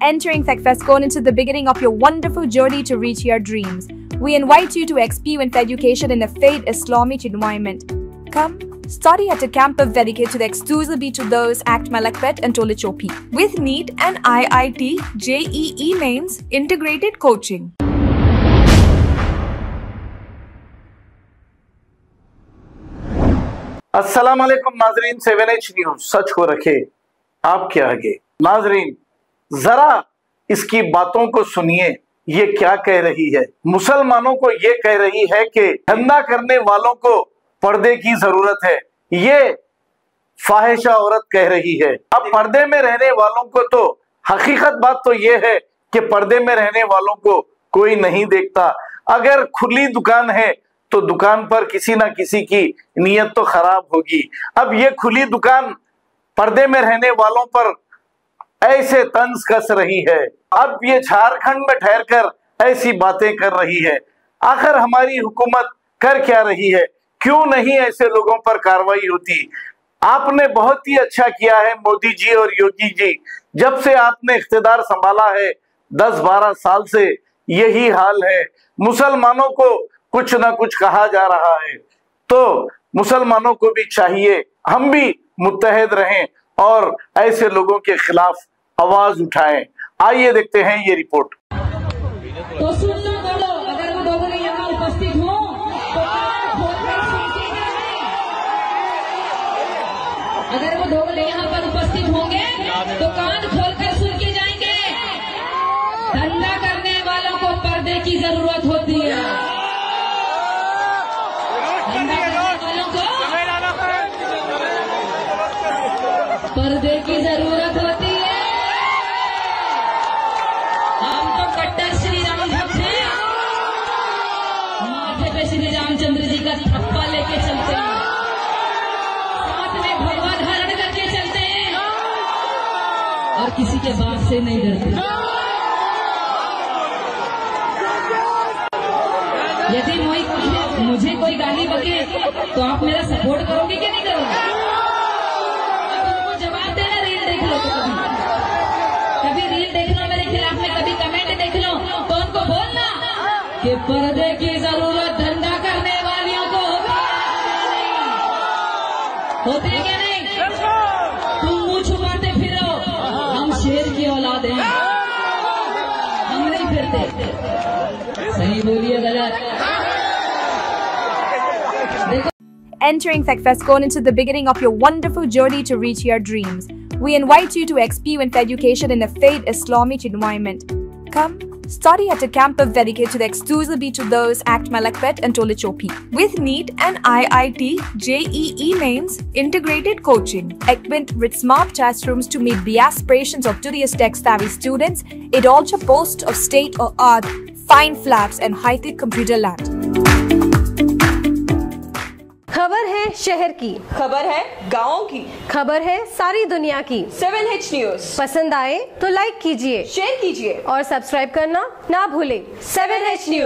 Entering TechFest Cone into the beginning of your wonderful journey to reach your dreams. We invite you to experience education in a faith Islamic environment. Come, study at a campus dedicated exclusively to those at Malakpet and Tolichopi, with NEET and IIT JEE mains integrated coaching. अस्सलाम वालेकुम नाजरीन, 7H news सच को रखे आपके आगे। नाजरीन जरा इसकी बातों को सुनिए, ये क्या कह रही है। मुसलमानों को ये कह रही है कि धंधा करने वालों को पर्दे की जरूरत है। ये फाहिशा औरत कह रही है। अब पर्दे में रहने वालों को तो हकीकत बात तो ये है कि पर्दे में रहने वालों को कोई नहीं देखता। अगर खुली दुकान है तो दुकान पर किसी ना किसी की नीयत तो खराब होगी। अब ये खुली दुकान पर्दे में रहने वालों पर ऐसे तंज कस रही है। अब ये झारखंड में ठहरकर ऐसी बातें कर रही है। आखिर हमारी हुकूमत कर क्या रही है? क्यों नहीं ऐसे लोगों पर कार्रवाई होती? आपने बहुत ही अच्छा किया है मोदी जी और योगी जी। जब से आपने इख्तिदार संभाला है 10-12 साल से यही हाल है। मुसलमानों को कुछ ना कुछ कहा जा रहा है, तो मुसलमानों को भी चाहिए हम भी मुत्तहद रहें और ऐसे लोगों के खिलाफ आवाज उठाएं। आइए देखते हैं ये रिपोर्ट। तो सुनना बोलो, अगर वो लोग यहाँ उपस्थित हो तो अगर वो लोग यहाँ पर उपस्थित होंगे तो कान खोलकर सुन के जाएंगे। धंधा करने वालों को पर्दे की जरूरत होती है। धंधा करने वालों को पर्दे की जरूरत होती है। हम तो कट्टर श्री राम भक्त हैं, माथे पे श्री रामचंद्र जी का थप्पा लेके चलते हैं, साथ में भगवा धारण करके चलते हैं और किसी के बाप से नहीं डरते। यदि मुझे कोई गाली बके तो आप मेरा सपोर्ट करोगे कि नहीं करोगे? अब उनको जवाब देना, रील देख लो तो कभी रील देख लो मेरे खिलाफ में, कभी कमेंट देख लो तो उनको बोलना कि पर्दे की जरूरत धंधा करने वालियों को होती है क्या नहीं? तुम मुंह छुपाते फिरो, हम शेर की औलाद हैं, हम नहीं फिरते। सही बोलिए गलत? Entering TechFest Cone into the beginning of your wonderful journey to reach your dreams. We invite you to experience education in a faith Islamic environment. Come, study at a campus dedicated exclusively to those at Malakpet and Tolichopi, with NEET and IIT JEE mains integrated coaching. Equipped with smart classrooms to meet the aspirations of today's tech-savvy students, it also boasts of state-of-the-art fine flats and high-tech computer lab. खबर है शहर की, खबर है गाँव की, खबर है सारी दुनिया की। 7H न्यूज पसंद आए तो लाइक कीजिए, शेयर कीजिए और सब्सक्राइब करना ना भूलें। 7H news.